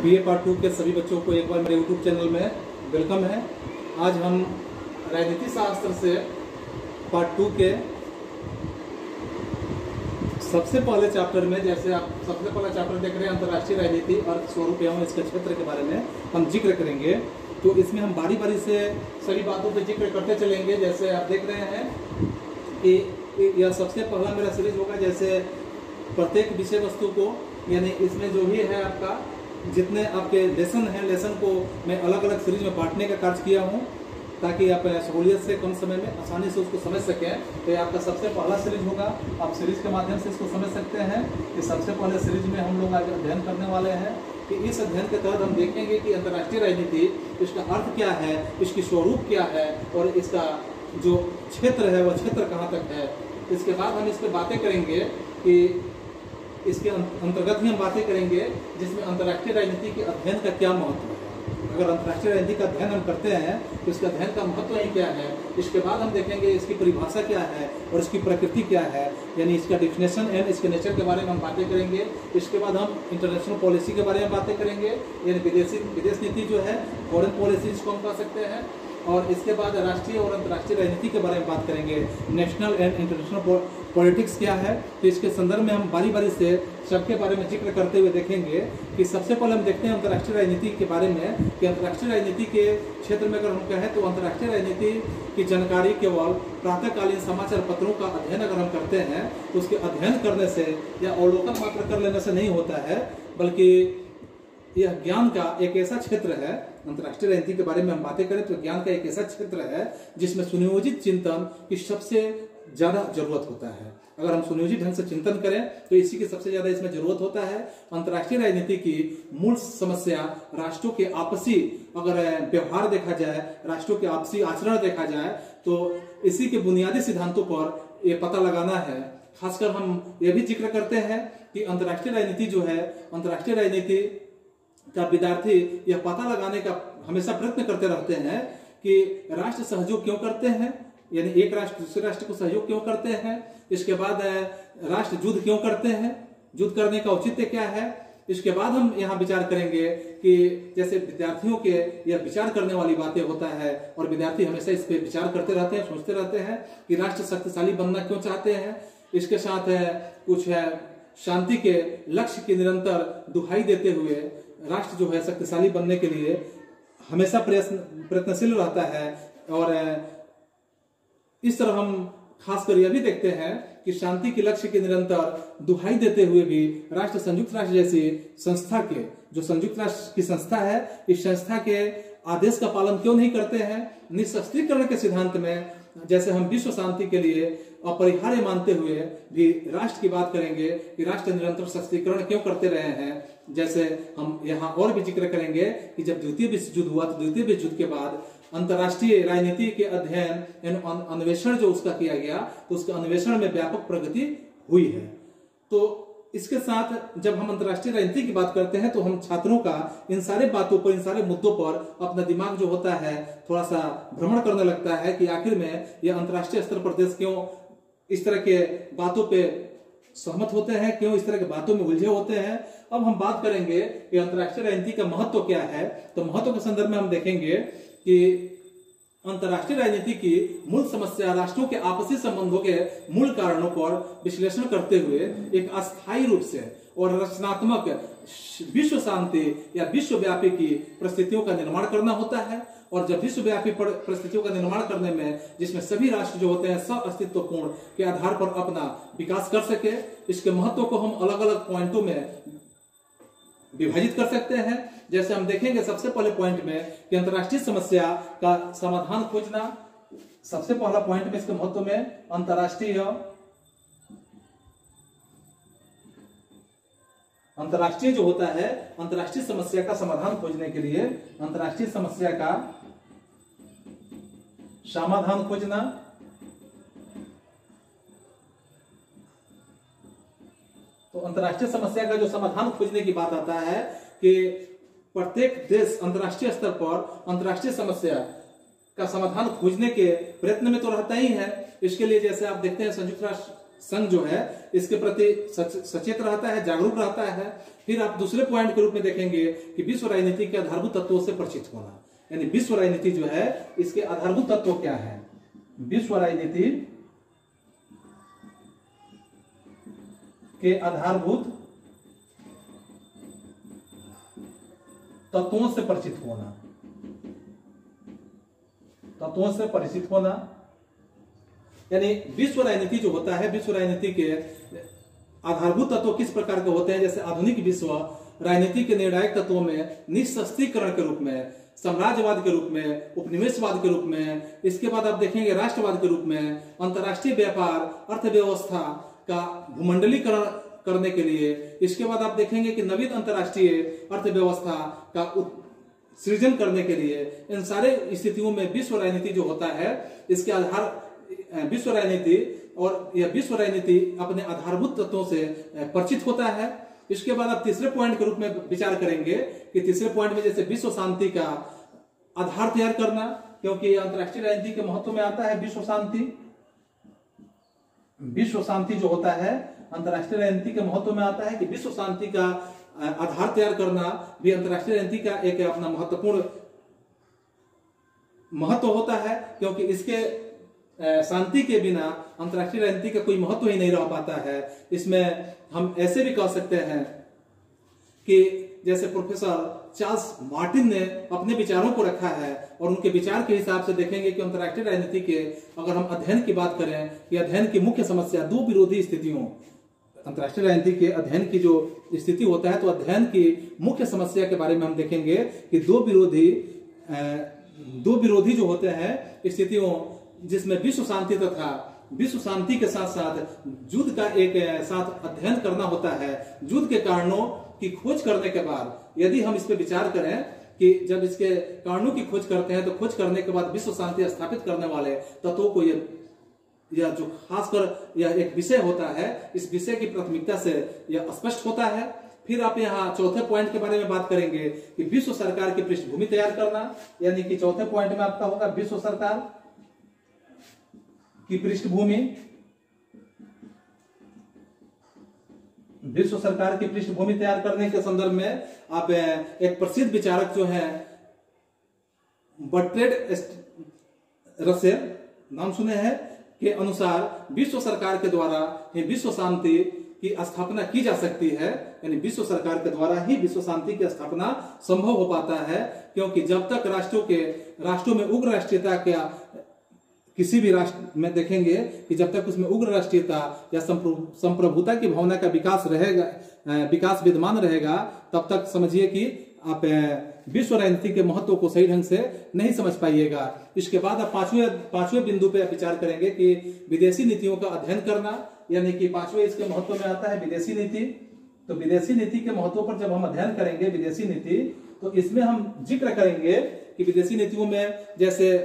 BA part 2 के सभी बच्चों को एक बार मेरे यूट्यूब चैनल में वेलकम है। आज हम राजनीति शास्त्र से पार्ट 2 के सबसे पहले चैप्टर में, जैसे आप सबसे पहला चैप्टर देख रहे हैं अंतर्राष्ट्रीय राजनीति और स्वरूप एवं इसके क्षेत्र के बारे में हम जिक्र करेंगे। तो इसमें हम बारी बारी से सभी बातों पे जिक्र करते चलेंगे। जैसे आप देख रहे हैं कि यह सबसे पहला मेरा सीरीज होगा। जैसे प्रत्येक विषय वस्तु को, यानी इसमें जो भी है आपका जितने आपके लेसन हैं, लेसन को मैं अलग अलग सीरीज में बांटने का कार्य किया हूँ ताकि आप सहूलियत से कम समय में आसानी से उसको समझ सकें। तो ये आपका सबसे पहला सीरीज होगा। आप सीरीज के माध्यम से इसको समझ सकते हैं कि सबसे पहले सीरीज में हम लोग आज अध्ययन करने वाले हैं कि इस अध्ययन के तहत हम देखेंगे कि अंतर्राष्ट्रीय राजनीति, इसका अर्थ क्या है, इसकी स्वरूप क्या है और इसका जो क्षेत्र है वह क्षेत्र कहाँ तक है। इसके बाद हम इस पर बातें करेंगे कि इसके अंतर्गत ही हम बातें करेंगे जिसमें अंतर्राष्ट्रीय राजनीति के अध्ययन का क्या महत्व है। अगर अंतर्राष्ट्रीय राजनीति का अध्ययन हम करते हैं तो इसका अध्ययन का महत्व ही क्या है। इसके बाद हम देखेंगे इसकी परिभाषा क्या है और इसकी प्रकृति क्या है, यानी इसका डिफिनेशन एंड इसके नेचर के बारे में हम बातें करेंगे। इसके बाद हम इंटरनेशनल पॉलिसी के बारे में बातें करेंगे, यानी विदेश नीति जो है, फॉरेन पॉलिसी जिसको हम कह सकते हैं। और इसके बाद राष्ट्रीय और अंतर्राष्ट्रीय राजनीति के बारे में बात करेंगे। नेशनल एंड इंटरनेशनल पॉलिटिक्स क्या है, तो इसके संदर्भ में हम बारी बारी से सबके बारे में जिक्र करते हुए देखेंगे कि सबसे पहले हम देखते हैं अंतर्राष्ट्रीय राजनीति के बारे में कि अंतर्राष्ट्रीय राजनीति के क्षेत्र में अगर हम कहें तो अंतर्राष्ट्रीय राजनीति की जानकारी केवल प्रातःकालीन समाचार पत्रों का अध्ययन अगर हम करते हैं तो उसके अध्ययन करने से या अवलोकन मात्र कर लेने से नहीं होता है, बल्कि यह ज्ञान का एक ऐसा क्षेत्र है। अंतर्राष्ट्रीय राजनीति के बारे में हम बातें करें तो ज्ञान का एक ऐसा क्षेत्र है जिसमें सुनियोजित चिंतन की सबसे ज्यादा जरूरत होता है। अगर हम सुनियोजित ढंग से चिंतन करें तो इसी की सबसे ज्यादा इसमें जरूरत होता है। अंतर्राष्ट्रीय राजनीति की मूल समस्या राष्ट्रों के आपसी अगर व्यवहार देखा जाए, राष्ट्रों के आपसी आचरण देखा जाए तो इसी के बुनियादी सिद्धांतों पर यह पता लगाना है। खासकर हम यह भी जिक्र करते हैं कि अंतर्राष्ट्रीय राजनीति जो है, अंतर्राष्ट्रीय राजनीति का विद्यार्थी यह पता लगाने का हमेशा प्रयत्न करते रहते हैं कि राष्ट्र सहयोग क्यों करते हैं, यानी एक राष्ट्र दूसरे राष्ट्र को सहयोग क्यों करते हैं। इसके बाद राष्ट्र युद्ध क्यों करते हैं, युद्ध करने का औचित्य क्या है। इसके बाद हम यहाँ विचार करेंगे कि जैसे विद्यार्थियों के यह विचार करने वाली बातें होता है और विद्यार्थी हमेशा इस पे विचार करते रहते हैं, सोचते रहते हैं कि राष्ट्र शक्तिशाली बनना क्यों चाहते हैं। इसके साथ कुछ शांति के लक्ष्य की निरंतर दुहाई देते हुए राष्ट्र जो है शक्तिशाली बनने के लिए हमेशा प्रयत्नशील रहता है। और इस तरह हम खासकर यह भी देखते हैं कि शांति के लक्ष्य के निरंतर दुहाई देते हुए भी राष्ट्र संयुक्त राष्ट्र जैसी संस्था के, जो संयुक्त राष्ट्र की संस्था है, इस संस्था के आदेश का पालन क्यों नहीं करते हैं। निशस्त्रीकरण के सिद्धांत में जैसे हम विश्व शांति के लिए अपरिहार्य मानते हुए भी राष्ट्र की बात करेंगे कि राष्ट्र निरंतर सशक्तिकरण क्यों करते रहे हैं। जैसे हम यहाँ और भी जिक्र करेंगे कि जब द्वितीय विश्व युद्ध हुआ तो द्वितीय विश्व युद्ध के बाद अंतर्राष्ट्रीय राजनीति के अध्ययन अन्वेषण जो उसका किया गया तो उसके अन्वेषण में व्यापक प्रगति हुई है। तो इसके साथ जब हम अंतर्राष्ट्रीय राजनीति की बात करते हैं तो हम छात्रों का इन सारे बातों पर, इन सारे मुद्दों पर अपना दिमाग जो होता है थोड़ा सा भ्रमण करने लगता है कि आखिर में यह अंतर्राष्ट्रीय स्तर पर देश क्यों इस तरह के बातों पे सहमत होते हैं, क्यों इस तरह के बातों में उलझे होते हैं। अब हम बात करेंगे कि अंतर्राष्ट्रीय राजनीति का महत्व क्या है। तो महत्व के संदर्भ में हम देखेंगे कि अंतर्राष्ट्रीय राजनीति की मूल समस्या राष्ट्रों के आपसी संबंधों के मूल कारणों पर विश्लेषण करते हुए एक अस्थायी रूप से और रचनात्मक विश्व शांति या विश्वव्यापी की परिस्थितियों का निर्माण करना होता है। और जब विश्वव्यापी परिस्थितियों का निर्माण करने में जिसमें सभी राष्ट्र जो होते हैं सह-अस्तित्वपूर्ण के आधार पर अपना विकास कर सके, इसके महत्व को हम अलग अलग पॉइंटों में विभाजित कर सकते हैं। जैसे हम देखेंगे सबसे पहले पॉइंट में कि अंतर्राष्ट्रीय समस्या का समाधान खोजना। सबसे पहला पॉइंट में इसके महत्व में अंतर्राष्ट्रीय जो होता है, अंतर्राष्ट्रीय समस्या का समाधान खोजने के लिए अंतर्राष्ट्रीय समस्या का समाधान खोजना। तो अंतर्राष्ट्रीय समस्या का जो समाधान खोजने की बात आता है कि प्रत्येक देश अंतर्राष्ट्रीय स्तर पर अंतर्राष्ट्रीय समस्या का समाधान खोजने के प्रयत्न में तो रहता ही है। इसके लिए जैसे आप देखते हैं संयुक्त राष्ट्र संघ जो है इसके प्रति सचेत रहता है, जागरूक रहता है। फिर आप दूसरे पॉइंट के रूप में देखेंगे कि विश्व राजनीति के आधारभूत तत्वों से परिचित होना, यानी विश्व राजनीति जो है इसके आधारभूत तत्व क्या है। विश्व राजनीति के आधारभूत तत्वों से परिचित होना, तत्वों से परिचित होना, यानी विश्व राजनीति जो होता है, विश्व राजनीति के आधारभूत तत्व किस प्रकार के होते हैं। जैसे आधुनिक विश्व राजनीति के निर्णायक तत्वों में निःशस्त्रीकरण के रूप में, साम्राज्यवाद के रूप में, उपनिवेशवाद के रूप में, इसके बाद आप देखेंगे राष्ट्रवाद के रूप में, अंतर्राष्ट्रीय व्यापार, अर्थव्यवस्था का भूमंडलीकरण करने के लिए, इसके बाद आप देखेंगे कि नवीन अंतर्राष्ट्रीय अर्थव्यवस्था का सृजन करने के लिए, इन सारे स्थितियों में विश्व राजनीति जो होता है इसके आधार विश्व राजनीति और यह विश्व राजनीति अपने आधारभूत तत्वों से परिचित होता है। इसके बाद आप तीसरे पॉइंट के रूप में विचार करेंगे कि तीसरे पॉइंट में जैसे विश्व शांति का आधार तैयार करना, क्योंकि अंतर्राष्ट्रीय राजनीति के महत्व में आता है विश्व शांति। विश्व शांति जो होता है अंतर्राष्ट्रीय राजनीति के महत्व में आता है कि विश्व शांति का आधार तैयार करना भी अंतर्राष्ट्रीय राजनीति का एक अपना महत्वपूर्ण महत्व होता है, क्योंकि इसके शांति के बिना अंतर्राष्ट्रीय राजनीति का कोई महत्व ही नहीं रह पाता है। इसमें हम ऐसे भी कह सकते हैं कि जैसे प्रोफेसर चार्ल्स मार्टिन ने अपने विचारों को रखा है और उनके विचार के हिसाब से देखेंगे कि अंतर्राष्ट्रीय राजनीति के अगर हम अध्ययन की बात करें कि अध्ययन की मुख्य समस्या दो विरोधी स्थितियों, अंतर्राष्ट्रीय राजनीति के अध्ययन की जो स्थिति होता है तो अध्ययन की मुख्य समस्या के बारे में हम देखेंगे कि दो विरोधी जो होते हैं स्थितियों, जिसमें विश्व शांति तथा विश्व शांति के साथ साथ युद्ध का एक साथ अध्ययन करना होता है। युद्ध के कारणों की खोज करने के बाद यदि हम इस पर विचार करें कि जब इसके कारणों की खोज करते हैं तो खोज करने के बाद विश्व शांति स्थापित करने वाले तत्वों को यह जो खासकर यह एक विषय होता है, इस विषय की प्राथमिकता से यह स्पष्ट होता है। फिर आप यहाँ चौथे पॉइंट के बारे में बात करेंगे कि विश्व सरकार की पृष्ठभूमि तैयार करना, यानी कि चौथे पॉइंट में आपका होगा विश्व सरकार की पृष्ठभूमि। विश्व सरकार की पृष्ठभूमि तैयार करने के संदर्भ में आप एक प्रसिद्ध विचारक जो है बर्ट्रेड रसेल, नाम सुने हैं, के अनुसार विश्व सरकार के द्वारा ही विश्व शांति की स्थापना की जा सकती है, यानी विश्व सरकार के द्वारा ही विश्व शांति की स्थापना संभव हो पाता है। क्योंकि जब तक राष्ट्रों में उग्र राष्ट्रीयता क्या किसी भी राष्ट्र में देखेंगे कि जब तक उसमें उग्र राष्ट्रीयता या संप्रभुता की भावना का विकास विद्यमान रहेगा, तब तक समझिए कि आप विश्व राजनीति के महत्व को सही ढंग से नहीं समझ पाइएगा। इसके बाद आप पांचवें बिंदु पे विचार करेंगे कि विदेशी नीतियों का अध्ययन करना, यानी कि पांचवें इसके महत्व में आता है विदेशी नीति। तो विदेशी नीति के महत्व पर जब हम अध्ययन करेंगे विदेशी नीति, तो इसमें हम जिक्र करेंगे कि विदेशी नीतियों में जैसे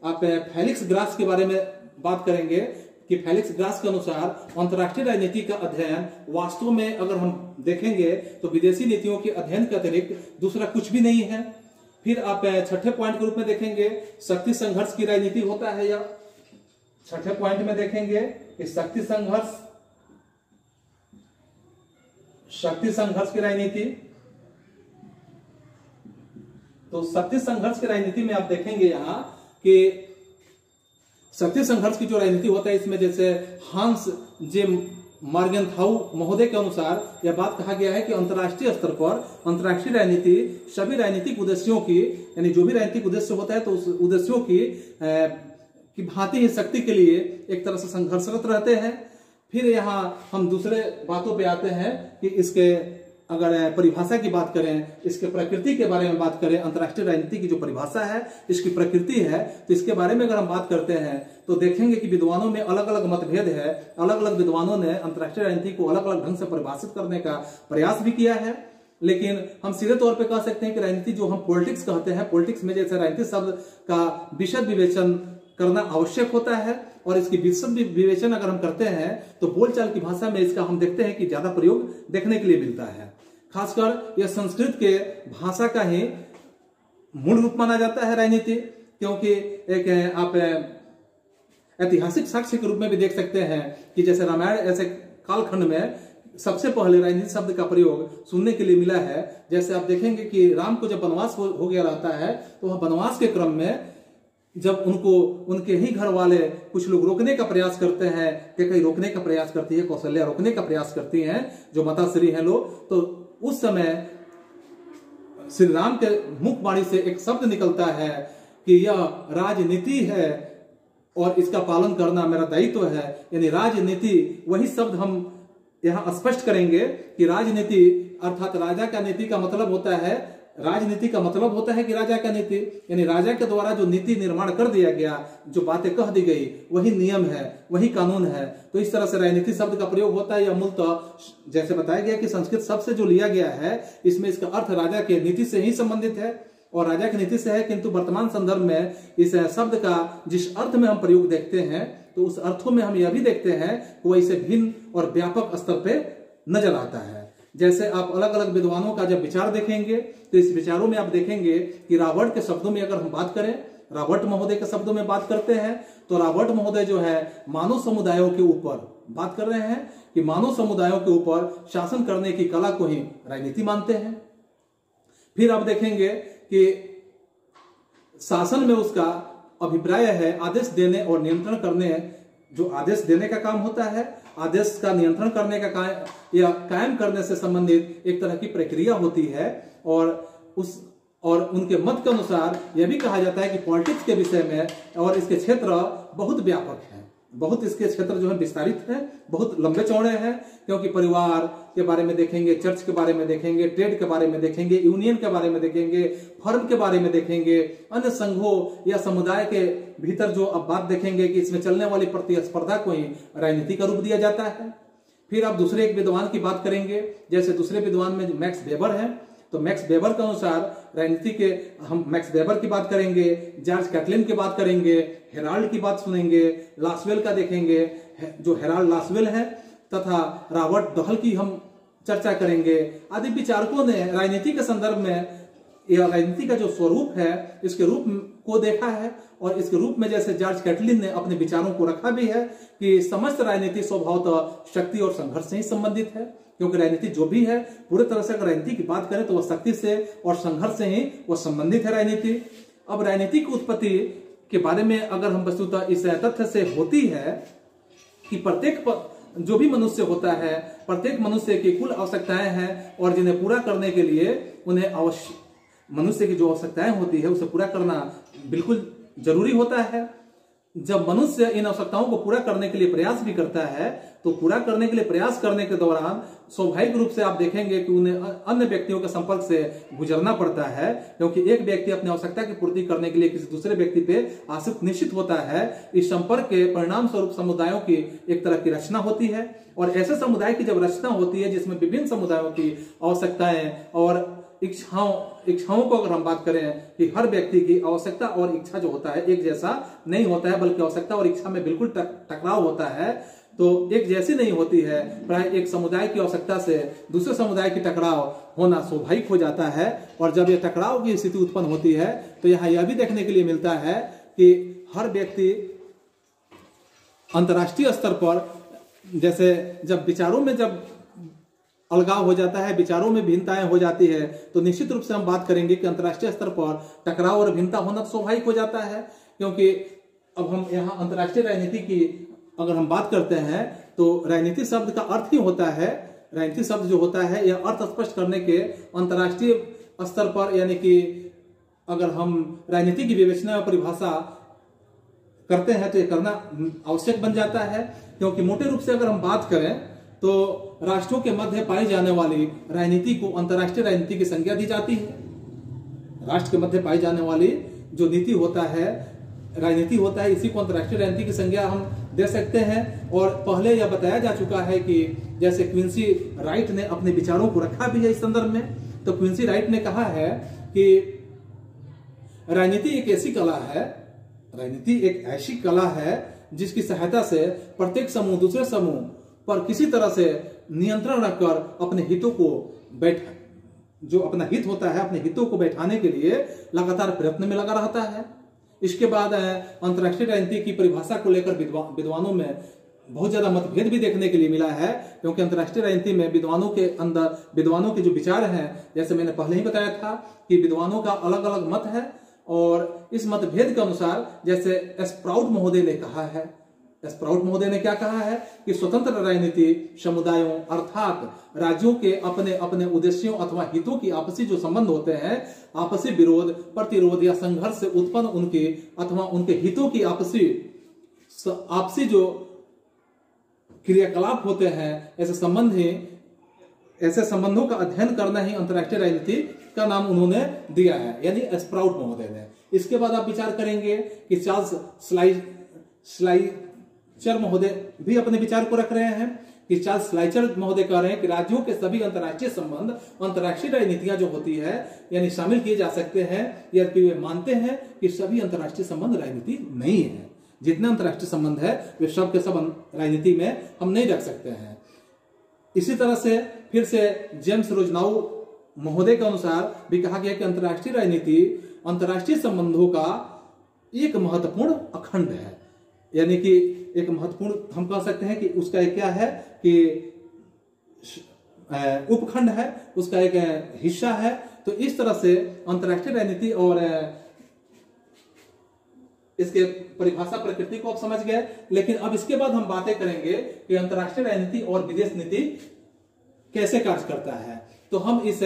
आप फेलिक्स ग्रास के बारे में बात करेंगे कि फेलिक्स ग्रास के अनुसार अंतर्राष्ट्रीय राजनीति का अध्ययन वास्तव में अगर हम देखेंगे तो विदेशी नीतियों के अध्ययन के अतिरिक्त दूसरा कुछ भी नहीं है। फिर आप छठे पॉइंट के रूप में देखेंगे शक्ति संघर्ष की राजनीति होता है, या छठे पॉइंट में देखेंगे कि शक्ति संघर्ष की राजनीति। तो शक्ति संघर्ष की राजनीति में आप देखेंगे यहाँ कि शक्ति संघर्ष की जो राजनीति होता है इसमें जैसे हांस जे मार्गेनथाउ महोदय के अनुसार यह बात कहा गया है कि अंतर्राष्ट्रीय स्तर पर अंतर्राष्ट्रीय राजनीति सभी राजनीतिक उद्देश्यों की, यानी जो भी राजनीतिक उद्देश्य होता है तो उस उद्देश्यों की भांति ही शक्ति के लिए एक तरह से संघर्षरत रहते हैं। फिर यहाँ हम दूसरे बातों पे आते हैं कि इसके अगर परिभाषा की बात करें, इसके प्रकृति के बारे में बात करें, अंतर्राष्ट्रीय राजनीति की जो परिभाषा है इसकी प्रकृति है, तो इसके बारे में अगर हम बात करते हैं तो देखेंगे कि विद्वानों में अलग अलग मतभेद है। अलग अलग विद्वानों ने अंतर्राष्ट्रीय राजनीति को अलग अलग ढंग से परिभाषित करने का प्रयास भी किया है, लेकिन हम सीधे तौर पे कह सकते हैं कि राजनीति जो हम पॉलिटिक्स कहते हैं, पॉलिटिक्स में जैसे राजनीति शब्द का विशद विवेचन करना आवश्यक होता है, और इसकी विशद विवेचन अगर हम करते हैं तो बोलचाल की भाषा में इसका हम देखते हैं कि ज्यादा प्रयोग देखने के लिए मिलता है। खासकर यह संस्कृत के भाषा का ही मूल रूप माना जाता है राजनीति, क्योंकि एक आप ऐतिहासिक साक्ष्य के रूप में भी देख सकते हैं कि जैसे रामायण ऐसे कालखंड में सबसे पहले राजनीति शब्द का प्रयोग सुनने के लिए मिला है। जैसे आप देखेंगे कि राम को जब वनवास हो गया रहता है तो वह वनवास के क्रम में जब उनको उनके ही घर वाले कुछ लोग रोकने का प्रयास करते हैं, कई रोकने का प्रयास करती है, कौशल्या रोकने का प्रयास करती हैं, जो माताश्री हैं लोग, तो उस समय श्री राम के मुखवाणी से एक शब्द निकलता है कि यह राजनीति है और इसका पालन करना मेरा दायित्व है। यानी राजनीति, वही शब्द हम यहां स्पष्ट करेंगे कि राजनीति अर्थात राजा का नीति का मतलब होता है, राजनीति का मतलब होता है कि राजा का नीति, यानी राजा के द्वारा जो नीति निर्माण कर दिया गया, जो बातें कह दी गई, वही नियम है, वही कानून है। तो इस तरह से राजनीति शब्द का प्रयोग होता है। यह मूलतः जैसे बताया गया कि संस्कृत शब्द से जो लिया गया है, इसमें इसका अर्थ राजा के नीति से ही संबंधित है और राजा की नीति से है, किंतु वर्तमान संदर्भ में इस शब्द का जिस अर्थ में हम प्रयोग देखते हैं तो उस अर्थों में हम यह भी देखते हैं कि वह इसे भिन्न और व्यापक स्तर पे नजर आता है। जैसे आप अलग अलग विद्वानों का जब विचार देखेंगे तो इस विचारों में आप देखेंगे कि रॉबर्ट के शब्दों में अगर हम बात करें, रॉबर्ट महोदय के शब्दों में बात करते हैं तो रॉबर्ट महोदय जो है मानव समुदायों के ऊपर बात कर रहे हैं कि मानव समुदायों के ऊपर शासन करने की कला को ही राजनीति मानते हैं। फिर आप देखेंगे कि शासन में उसका अभिप्राय है आदेश देने और नियंत्रण करने, जो आदेश देने का काम होता है, आदेश का नियंत्रण करने का काम या कायम करने से संबंधित एक तरह की प्रक्रिया होती है। और उनके मत के अनुसार यह भी कहा जाता है कि पॉलिटिक्स के विषय में और इसके क्षेत्र बहुत व्यापक है, बहुत इसके क्षेत्र जो है विस्तारित है, बहुत लंबे चौड़े हैं, क्योंकि परिवार के बारे में देखेंगे, चर्च के बारे में देखेंगे, ट्रेड के बारे में देखेंगे, यूनियन के बारे में देखेंगे, फर्म के बारे में देखेंगे, अन्य संघों या समुदाय के भीतर जो अब बात देखेंगे कि इसमें चलने वाली प्रतिस्पर्धा को ही राजनीति का रूप दिया जाता है। फिर आप दूसरे एक विद्वान की बात करेंगे, जैसे दूसरे विद्वान में मैक्स वेबर है, तो मैक्स वेबर के अनुसार राजनीति के हम मैक्स वेबर की बात करेंगे, जॉर्ज कैटलिन की बात करेंगे, हेराल्ड की बात सुनेंगे, लासवेल का देखेंगे, जो हेराल्ड लासवेल है, तथा रॉबर्ट डहल की हम चर्चा करेंगे। आदि विचारकों ने राजनीति के संदर्भ में यह राजनीति का जो स्वरूप है, इसके रूप को देखा है और इसके रूप में जैसे जॉर्ज कैटलिन ने अपने विचारों को रखा भी है कि समस्त राजनीति स्वभावतः शक्ति और संघर्ष से ही संबंधित है, क्योंकि राजनीति जो भी है पूरी तरह से अगर राजनीति की बात करें तो वह शक्ति से और संघर्ष से ही वह संबंधित है राजनीति। अब राजनीति की उत्पत्ति के बारे में अगर हम वस्तुतः इस तथ्य से होती है कि प्रत्येक जो भी मनुष्य होता है, प्रत्येक मनुष्य की कुल आवश्यकताएं हैं और जिन्हें पूरा करने के लिए उन्हें मनुष्य की जो आवश्यकताएं होती है उसे पूरा करना बिल्कुल जरूरी होता है। जब मनुष्य इन आवश्यकताओं को पूरा करने के लिए प्रयास भी करता है तो पूरा करने के लिए प्रयास करने के दौरान स्वाभाविक रूप से आप देखेंगे कि उन्हें अन्य व्यक्तियों के संपर्क से गुजरना पड़ता है, क्योंकि एक व्यक्ति अपनी आवश्यकता की पूर्ति करने के लिए किसी दूसरे व्यक्ति पे आश्रित निश्चित होता है। इस संपर्क के परिणाम स्वरूप समुदायों की एक तरह की रचना होती है और ऐसे समुदाय की जब रचना होती है जिसमें विभिन्न समुदायों की आवश्यकताएं और इच्छाओं को अगर हम बात करें कि हर व्यक्ति की आवश्यकता और इच्छा जो होता है एक जैसा नहीं होता है, बल्कि आवश्यकता और इच्छा में बिल्कुल टकराव होता है, तो एक जैसी नहीं होती है। प्राय एक समुदाय की आवश्यकता से दूसरे समुदाय की टकराव होना स्वाभाविक हो जाता है और जब यह टकराव की स्थिति उत्पन्न होती है तो यहाँ यह भी देखने के लिए मिलता है कि हर व्यक्ति अंतर्राष्ट्रीय स्तर पर जैसे जब विचारों में जब अलगाव हो जाता है, विचारों में भिन्नताएं हो जाती है, तो निश्चित रूप से हम बात करेंगे कि अंतर्राष्ट्रीय स्तर पर टकराव और भिन्नता होना स्वाभाविक हो जाता है। क्योंकि अब हम यहाँ अंतर्राष्ट्रीय राजनीति की अगर हम बात करते हैं तो राजनीति शब्द का अर्थ ही होता है, राजनीति शब्द जो होता है यह अर्थ स्पष्ट करने के अंतर्राष्ट्रीय स्तर पर, यानी कि अगर हम राजनीति की विवेचना और परिभाषा करते हैं तो यह करना आवश्यक बन जाता है। क्योंकि मोटे रूप से अगर हम बात करें तो राष्ट्रों के मध्य पाई जाने वाली राजनीति को अंतर्राष्ट्रीय राजनीति की संज्ञा दी जाती है। राष्ट्र के मध्य पाई जाने वाली जो नीति होता है, राजनीति होता है, इसी को अंतर्राष्ट्रीय राजनीति की संज्ञा हम दे सकते हैं। और पहले यह बताया जा चुका है कि जैसे क्विंसी राइट ने अपने विचारों को रखा भी है इस संदर्भ में, तो क्विंसी राइट ने कहा है कि राजनीति एक ऐसी कला है, राजनीति एक ऐसी कला है जिसकी सहायता से प्रत्येक समूह दूसरे समूह पर किसी तरह से नियंत्रण रखकर अपने हितों को जो अपना हित होता है अपने हितों को बैठाने के लिए लगातार प्रयत्न में लगा रहता है। इसके बाद अंतर्राष्ट्रीय राजनीति की परिभाषा को लेकर विद्वानों में बहुत ज्यादा मतभेद भी देखने के लिए मिला है, क्योंकि अंतर्राष्ट्रीय राजनीति में विद्वानों के जो विचार हैं, जैसे मैंने पहले ही बताया था कि विद्वानों का अलग अलग मत है। और इस मतभेद के अनुसार जैसे स्प्राउट महोदय ने कहा है, स्प्राउट महोदय ने क्या कहा है कि स्वतंत्र राजनीति समुदायों अर्थात राज्यों के अपने अपने उद्देश्यों अथवा हितों की आपसी जो संबंध होते हैं, आपसी विरोध, प्रतिरोध या संघर्ष से उत्पन्न उनके अथवा उनके हितों की आपसी जो क्रियाकलाप होते हैं, ऐसे संबंधों का अध्ययन करना ही अंतर्राष्ट्रीय राजनीति का नाम उन्होंने दिया है, यानी स्प्राउट महोदय ने। इसके बाद आप विचार करेंगे कि चार्ल्स श्लाइचर महोदय भी अपने विचार को रख रहे हैं कि चार्ल्स श्लाइचर महोदय कह रहे हैं कि राज्यों के सभी अंतर्राष्ट्रीय संबंध अंतर्राष्ट्रीय राजनीतियां जो होती है यानी शामिल किए जा सकते हैं, यद्यपि वे मानते हैं कि सभी अंतर्राष्ट्रीय संबंध राजनीति नहीं है। जितने अंतर्राष्ट्रीय संबंध है वे सब के सब राजनीति में हम नहीं रख सकते हैं। इसी तरह से फिर से जेम्स रोजनाउ महोदय के अनुसार भी कहा गया कि अंतर्राष्ट्रीय राजनीति अंतर्राष्ट्रीय संबंधों का एक महत्वपूर्ण अखंड है, यानी कि एक महत्वपूर्ण हम कह सकते हैं कि उसका एक क्या है कि उपखंड है, उसका एक हिस्सा है। तो इस तरह से अंतर्राष्ट्रीय राजनीति और इसके परिभाषा प्रकृति को आप समझ गए। लेकिन अब इसके बाद हम बातें करेंगे कि अंतर्राष्ट्रीय राजनीति और विदेश नीति कैसे कार्य करता है। तो हम इस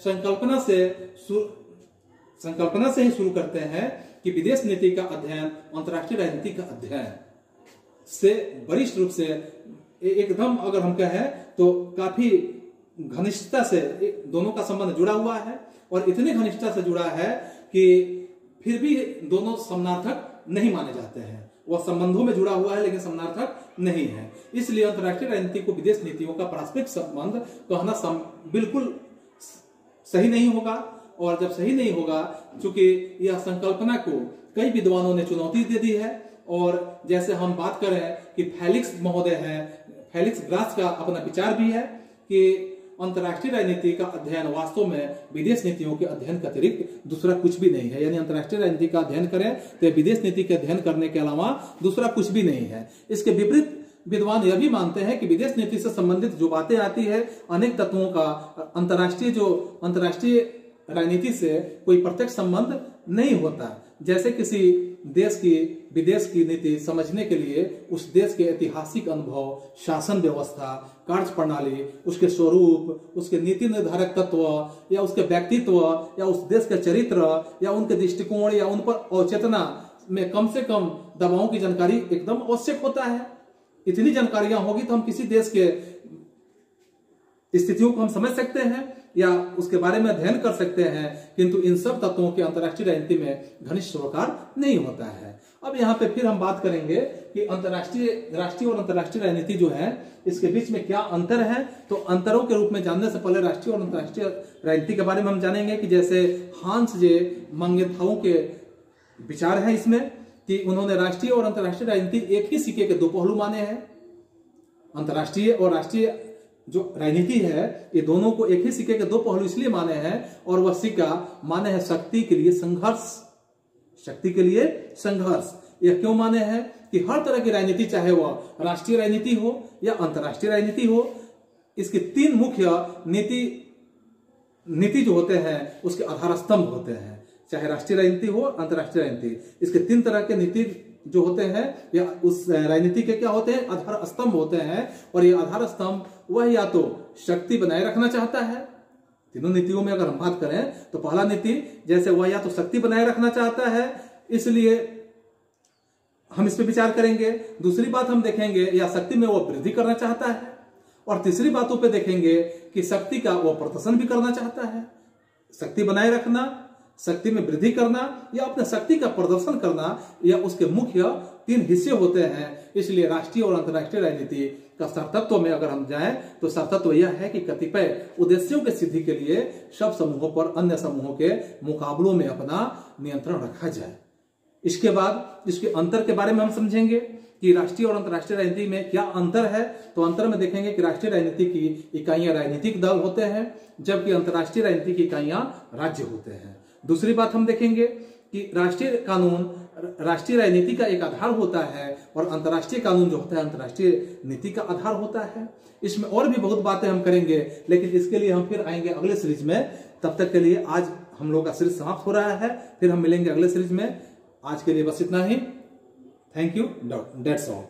संकल्पना से ही शुरू करते हैं कि विदेश नीति का अध्ययन अंतर्राष्ट्रीय राजनीति का अध्ययन से वरिष्ठ रूप से एकदम अगर हम कहें तो काफी घनिष्ठता से दोनों का संबंध जुड़ा हुआ है, और इतनी घनिष्ठता से जुड़ा है कि फिर भी दोनों समानार्थक नहीं माने जाते हैं। वह संबंधों में जुड़ा हुआ है लेकिन समानार्थक नहीं है। इसलिए अंतर्राष्ट्रीय राजनीति को विदेश नीतियों का पारस्परिक संबंध कहना बिल्कुल सही नहीं होगा। और जब सही नहीं होगा, चूंकि यह संकल्पना को कई विद्वानों ने चुनौती दे दी है, और जैसे हम बात करें कि फेलिक्स महोदय हैं, फेलिक्स ग्रास का अपना विचार भी है कि अंतर्राष्ट्रीय राजनीति का अध्ययन वास्तव में विदेश नीतियों के अध्ययन के अतिरिक्त दूसरा कुछ भी नहीं है। यानी अंतर्राष्ट्रीय राजनीति का अध्ययन करें तो विदेश नीति के अध्ययन करने के अलावा दूसरा कुछ भी नहीं है। इसके विपरीत विद्वान यह भी मानते हैं कि विदेश नीति से संबंधित जो बातें आती है, अनेक तत्वों का अंतर्राष्ट्रीय राजनीति से कोई प्रत्यक्ष संबंध नहीं होता। जैसे किसी देश की विदेश की नीति समझने के लिए उस देश के ऐतिहासिक अनुभव, शासन व्यवस्था, कार्य प्रणाली, उसके स्वरूप, उसके नीति निर्धारक तत्व या उसके व्यक्तित्व या उस देश के चरित्र या उनके दृष्टिकोण या उन पर औचेतना में कम से कम दबावों की जानकारी एकदम आवश्यक होता है। इतनी जानकारियां होगी तो हम किसी देश के स्थितियों को हम समझ सकते हैं या उसके बारे में अध्ययन कर सकते हैं, किंतु इन सब तत्वों के अंतर्राष्ट्रीय राजनीति में घनिष्ठ सरोकार नहीं होता है। अब यहाँ पे फिर हम बात करेंगे कि राष्ट्रीय और अंतर्राष्ट्रीय राजनीति जो है इसके बीच में क्या अंतर है। तो अंतरों के रूप में जानने से पहले राष्ट्रीय और अंतर्राष्ट्रीय राजनीति के बारे में हम जानेंगे कि जैसे हांस जे मंगेथाउ के विचार है इसमें कि उन्होंने राष्ट्रीय और अंतर्राष्ट्रीय राजनीति एक ही सिक्के के दो पहलू माने हैं। अंतर्राष्ट्रीय और राष्ट्रीय जो राजनीति है ये दोनों को एक ही सिक्के के दो पहलू इसलिए माने हैं, और वह सिक्का माने हैं शक्ति के लिए संघर्ष। शक्ति के लिए संघर्ष यह क्यों माने हैं कि हर तरह की राजनीति, चाहे वह राष्ट्रीय राजनीति हो या अंतर्राष्ट्रीय राजनीति हो, इसके तीन मुख्य नीति जो होते हैं उसके आधार स्तंभ होते हैं। चाहे राष्ट्रीय राजनीति हो, अंतर्राष्ट्रीय राजनीति, इसके तीन तरह के नीति जो होते हैं या उस राजनीति के क्या होते हैं, आधार स्तंभ होते हैं। और ये आधार स्तंभ वह या तो शक्ति बनाए रखना चाहता है, तीनों नीतियों में अगर हम बात करें तो पहला नीति जैसे वह या तो शक्ति बनाए रखना चाहता है, इसलिए हम इस पे विचार करेंगे। दूसरी बात हम देखेंगे या शक्ति में वो वृद्धि करना चाहता है, और तीसरी बातों पे देखेंगे कि शक्ति का वो प्रदर्शन भी करना चाहता है। शक्ति बनाए रखना, शक्ति में वृद्धि करना या अपने शक्ति का प्रदर्शन करना, यह उसके मुख्य तीन हिस्से होते हैं। इसलिए राष्ट्रीय और अंतर्राष्ट्रीय राजनीति का सारतत्व में अगर हम जाएं तो सारतत्व यह है कि कतिपय उद्देश्यों के सिद्धि के लिए सब समूहों पर अन्य समूहों के मुकाबलों में अपना नियंत्रण रखा जाए। इसके बाद इसके अंतर के बारे में हम समझेंगे कि राष्ट्रीय और अंतर्राष्ट्रीय राजनीति में क्या अंतर है। तो अंतर में देखेंगे कि राष्ट्रीय राजनीति की इकाइयां राजनीतिक दल होते हैं, जबकि अंतर्राष्ट्रीय राजनीति की इकाइयां राज्य होते हैं। दूसरी बात हम देखेंगे कि राष्ट्रीय कानून राष्ट्रीय राजनीति का एक आधार होता है और अंतर्राष्ट्रीय कानून जो होता है अंतर्राष्ट्रीय नीति का आधार होता है। इसमें और भी बहुत बातें हम करेंगे, लेकिन इसके लिए हम फिर आएंगे अगले सीरीज में। तब तक के लिए आज हम लोग का सीरीज समाप्त हो रहा है, फिर हम मिलेंगे अगले सीरीज में। आज के लिए बस इतना ही। Thank you, that's all.